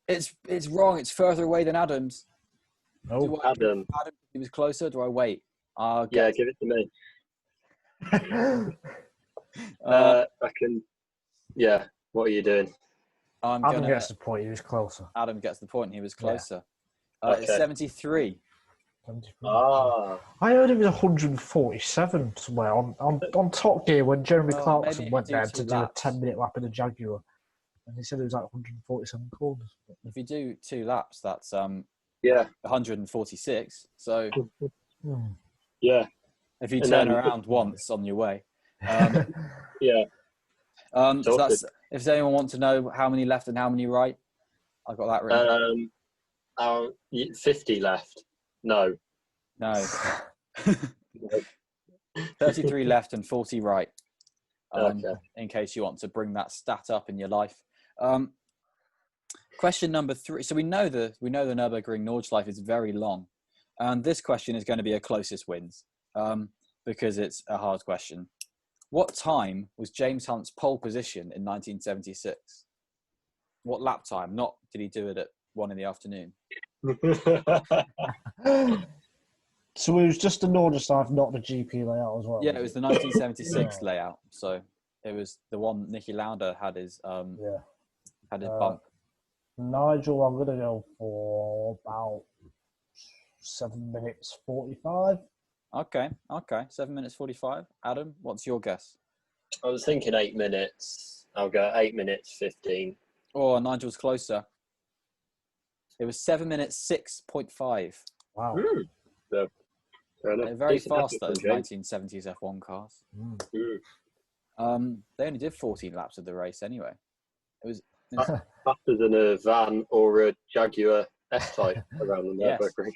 it's wrong. It's further away than Adam's. Oh, Adam. He was closer. Do I wait? Give it to me. I can. Yeah. What are you doing? Adam gets the point. He was closer. Adam gets the point. He was closer. Okay. It's 73. 73. I heard it was 147 somewhere on Top Gear when Jeremy Clarkson went there to do a 10-minute lap in a Jaguar, and he said it was like 147 corners. If you do 2 laps, that's 146. So yeah, if you turn around once on your way, yeah. So that's, if anyone wants to know how many left and how many right, I've got that written. 50 left. No. 33 left and 40 right. Okay. In case you want to bring that stat up in your life. Question number 3. So we know the Nürburgring Nordschleife is very long, and this question is going to be a closest wins because it's a hard question. What time was James Hunt's pole position in 1976? What lap time? Not did he do it at 1 p.m. So it was just the Nordschleife, not the GP layout as well. Yeah, it was the 1976 layout. So it was the one Niki Lauda had his bump. Nigel, I'm gonna go for about 7 minutes 45. Okay. 7 minutes 45. Adam, what's your guess? I was thinking 8 minutes. I'll go 8 minutes 15. Oh, Nigel's closer. It was 7 minutes 6.5. Wow. So, They're very decent fast, effort those from James. 1970s F1 cars. Mm. They only did 14 laps of the race anyway. It was Faster than a van or a Jaguar F-Type around the Yes. Nürburgring.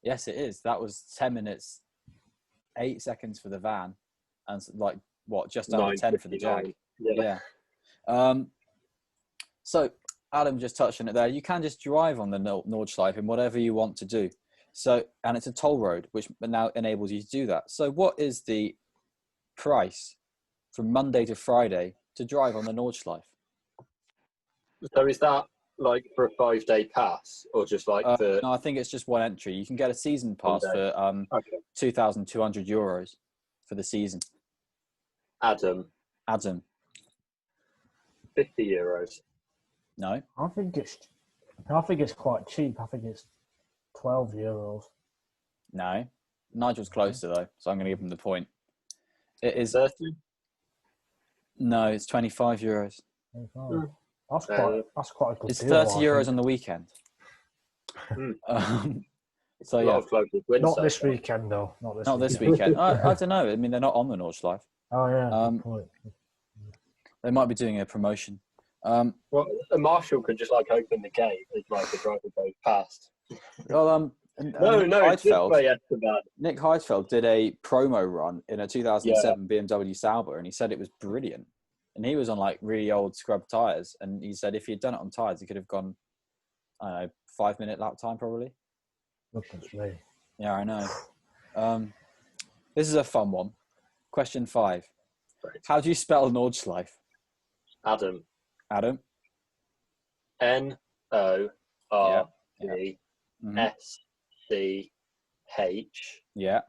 Yes, it is. That was 10 minutes, 8 seconds for the van, and just under 10 for the Jag. 9:59. Yeah. So Adam just touched on it there. You can just drive on the Nordschleife in whatever you want to do. So, and it's a toll road, which now enables you to do that. So what is the price from Monday to Friday to drive on the Nordschleife? So is that like for a 5-day pass or just like for... No, I think it's just one entry. You can get a season pass for Okay. €2,200 for the season. Adam, 50 €50. No. I think it's quite cheap. I think it's €12. No. Nigel's closer though, so I'm going to give him the point. It is 30? No, it's €25. That's quite a good It's deal, €30 on the weekend. So A lot yeah, of closest wins. Not this weekend though. not this weekend. I don't know. I mean, they're not on the Nordschleife. Oh yeah. Good point. They might be doing a promotion. Well, a marshal could just like open the gate as like the driver goes past. Well, Nick Heidfeld did a promo run in a 2007 BMW Sauber, and he said it was brilliant. And he was on like really old scrub tires, and he said if he'd done it on tires, he could have gone, I don't know, 5-minute lap time probably. Goodness me. Yeah, I know. This is a fun one. Question 5. Right. How do you spell Nordschleife? Adam. Nordschleife. Yeah.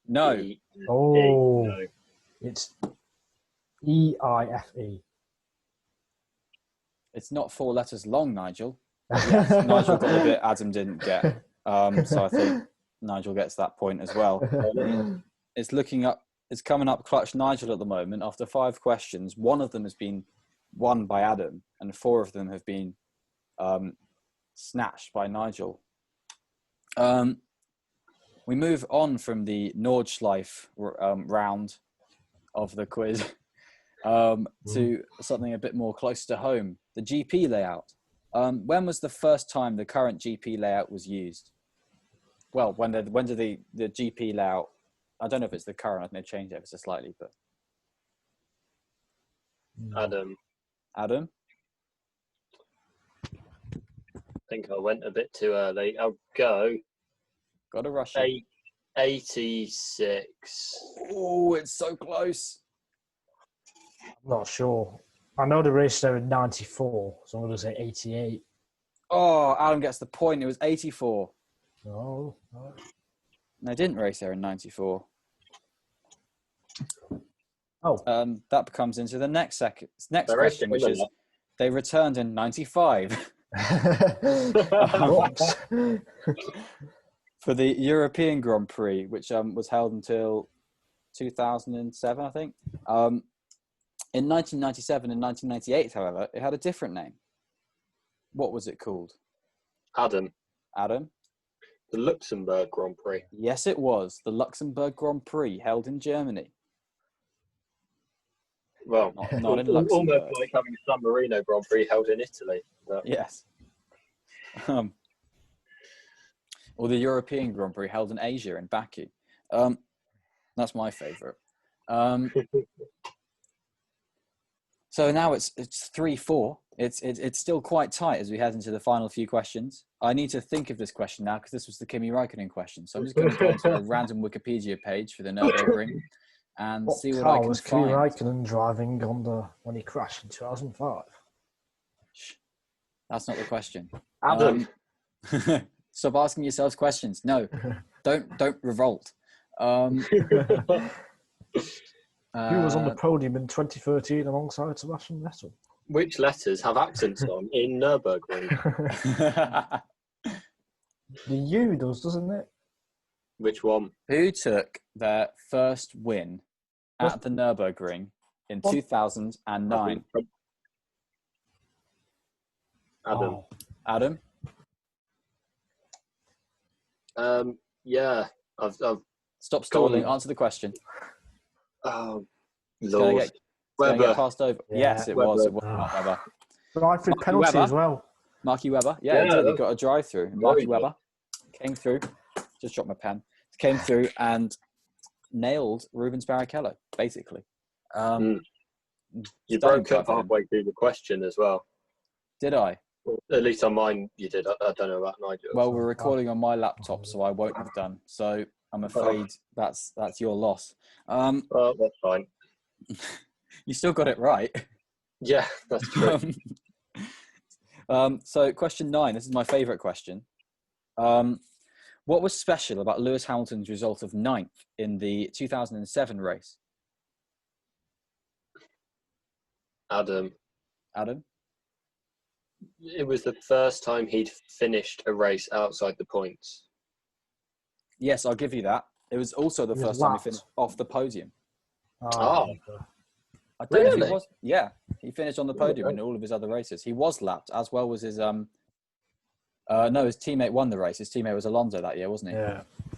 No. Oh, it's EIFE. It's not 4 letters long, Nigel. But yes, Nigel got the bit Adam didn't get. So I think Nigel gets that point as well. It's coming up clutch Nigel at the moment. After 5 questions, 1 of them has been won by Adam, and 4 of them have been snatched by Nigel. We move on from the Nordschleife round of the quiz to something a bit more close to home, the GP layout. When was the first time the current GP layout was used? Well, when did the GP layout, I don't know if it's the current, I think they've changed it ever so slightly, but... Adam. Adam? I think I went a bit too early. I'll go. Got to rush 86. Oh, it's so close. I'm not sure. I know the race there in 94, so I'm going to say 88. Oh, Adam gets the point. It was 84. No. They didn't race there in 94. Oh. That comes into the next question, which is they returned in 95. For the European Grand Prix, which was held until 2007, I think. In 1997 and 1998, however, it had a different name. What was it called? Adam. The Luxembourg Grand Prix. Yes, it was. The Luxembourg Grand Prix, held in Germany. Well, not in Luxembourg. Almost like having San Marino Grand Prix held in Italy. But... Yes. or the European Grand Prix held in Asia in Baku. That's my favourite. So now it's 3-4. It's still quite tight as we head into the final few questions. I need to think of this question now because this was the Kimi Räikkönen question. So I'm just going to go into a random Wikipedia page for the Nürburgring and What see what I car can was Kimi find. Räikkönen driving when he crashed in 2005? Shh, that's not the question. Adam. Stop asking yourselves questions. No, don't revolt. Who was on the podium in 2013 alongside Sebastian Vettel? Which letters have accents on in Nürburgring? The U does, doesn't it? Which one? Who took their first win at the Nürburgring in 2009? Adam. Oh. Adam? Yeah. I've Stop stalling. gone- Answer the question. Oh, It's going Lord. to get Weber. passed over. Yeah. Yes, it was. It was Weber. Mark Webber. Right for Marky penalty Webber. as well. Marky Webber. Yeah, he Yeah, did. He got a drive through. Marky good. Webber came through. Just dropped my pen. Came through and nailed Rubens Barrichello, basically. You stunning broke drive up for him. halfway through the question as well. Did I? At least on mine, you did. I don't know about Nigel. Well, we're recording on my laptop, so I won't have done. So I'm afraid that's your loss. Well, that's fine. You still got it right. Yeah, that's true. So question 9. This is my favourite question. What was special about Lewis Hamilton's result of 9th in the 2007 race? Adam. Adam? It was the first time he'd finished a race outside the points. Yes, I'll give you that. It was also the He was first time he lapped. finished off the podium. Oh. I don't know if Really? he was. Yeah, he finished on the podium in all of his other races. He was lapped, as well was his no, his teammate won the race. His teammate was Alonso that year, wasn't he?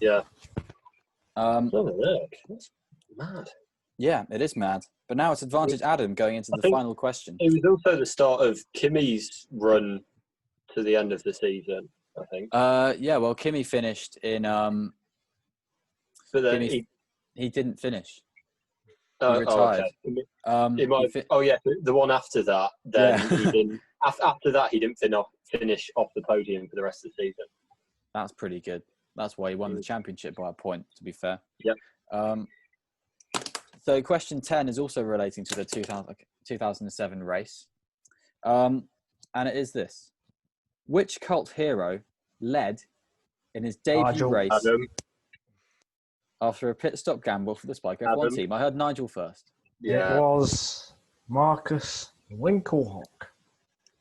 Yeah. Um, That's mad. yeah, it is mad. But now it's advantage Adam going into I the think- final question. It was also the start of Kimi's run to the end of the season, I think. Yeah, well, Kimi finished in. But then Kimi- He didn't finish. oh, retired. okay. Um, It might, oh yeah, the one after that. Then Yeah. he didn't. After that, he didn't finish off the podium for the rest of the season. That's pretty good. That's why he won the championship by a point, to be fair. Yep. So question 10 is also relating to the 2007 race. And it is this. Which cult hero led in his debut Nigel. race Adam. after a pit stop gamble for the Spike F1 Adam. team? I heard Nigel first. Yeah. It was Marcus Winkelhock.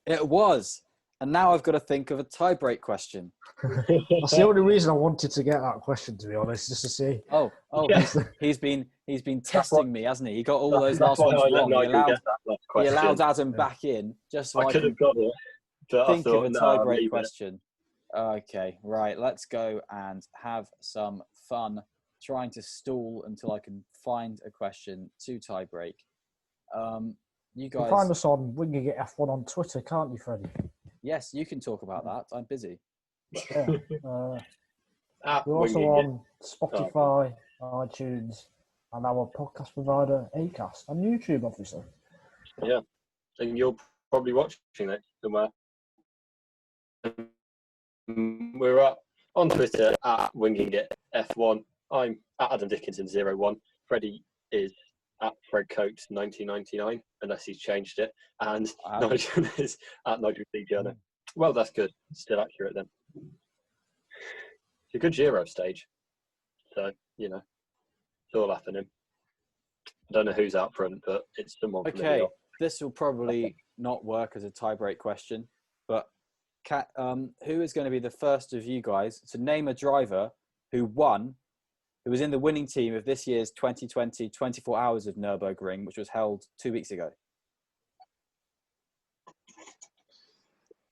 It was. And now I've got to think of a tie-break question. That's the only reason I wanted to get that question, to be honest, just to see. Oh, Yeah. he's been testing me, hasn't he? He got all those That's last why ones I let wrong. Nigel get that last He question. allowed Adam back in just so I I could can have got it, but think I thought, of a no, tie-break leave it. question. Okay, right. Let's go and have some fun trying to stall until I can find a question to tie-break. You You guys, can find us on Winging It F1 on Twitter, can't you, Freddie? yes, you can talk about that. I'm busy. Yeah. At We're also Winging It. on Spotify, iTunes, and our podcast provider, Acast, and YouTube, obviously. Yeah, and you're probably watching it somewhere. We're up on Twitter at Winging It F1. I'm at Adam Dickinson01. Freddie is at Fred Coates 1999, unless he's changed it, and Wow. Nigel is at Nigel C. Journo. Well, that's good. Still accurate then. It's a good Giro stage, so you know it's all happening. I don't know who's out front, but it's someone from the Okay, Giro. this will probably not work as a tie-break question, but Kat, who is going to be the first of you guys to name a driver who was in the winning team of this year's 2020 24 Hours of Nürburgring, which was held 2 weeks ago?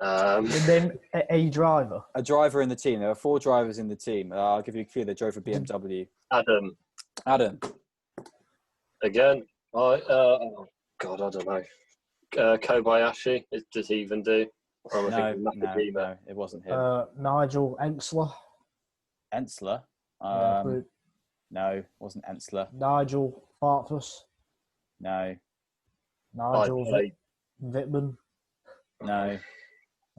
Name a driver. A driver in the team. There are 4 drivers in the team. I'll give you a clue. They drove for BMW. Adam, again. Oh God, I don't know. Kobayashi. Does he even do? I'm thinking No, Nakajima. it wasn't him. Nigel Ensler. Ensler. But No, wasn't Ensler. Nigel Fartfuss. No, Nigel Wittmann. no.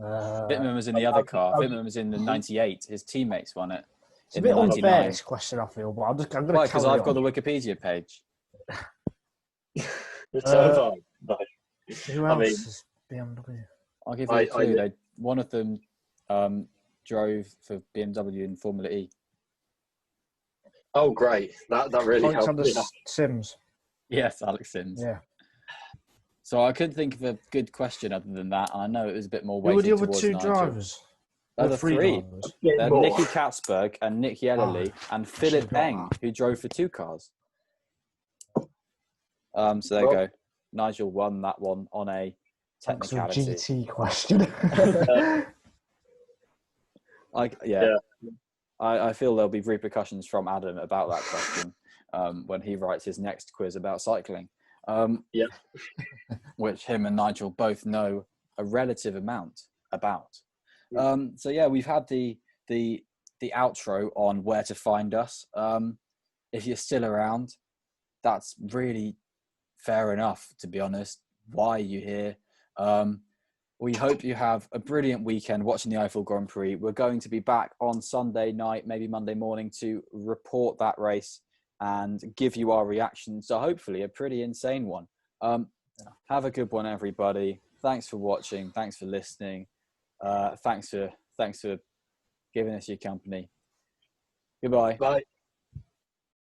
Uh, Wittmann was in the other car. Wittmann was in the 98. His teammates won it it's a in bit the unfair, 99. this question, I feel, but I'm going to Why? Because I've got the Wikipedia page. So Who else is BMW? I'll give you a clue. One of them drove for BMW in Formula E. oh, great! That really helped. Alexander Sims. Yes, Alex Sims. Yeah. So I couldn't think of a good question other than that. I know it was a bit more Who were weighted the other towards two Nigel. drivers? The three. Drivers. Nicky Katzberg and Nick Yellerly and Philip Eng, who drove for 2 cars. So there you go. Nigel won that one on a technicality. Thanks for a GT question. I feel there'll be repercussions from Adam about that question when he writes his next quiz about cycling. Which him and Nigel both know a relative amount about. So yeah, we've had the outro on where to find us. If you're still around, that's really fair enough, to be honest. Why are you here? We hope you have a brilliant weekend watching the Eifel Grand Prix. We're going to be back on Sunday night, maybe Monday morning, to report that race and give you our reaction. So hopefully a pretty insane one. Have a good one, everybody. Thanks for watching. Thanks for listening. Thanks for giving us your company. Goodbye. Bye.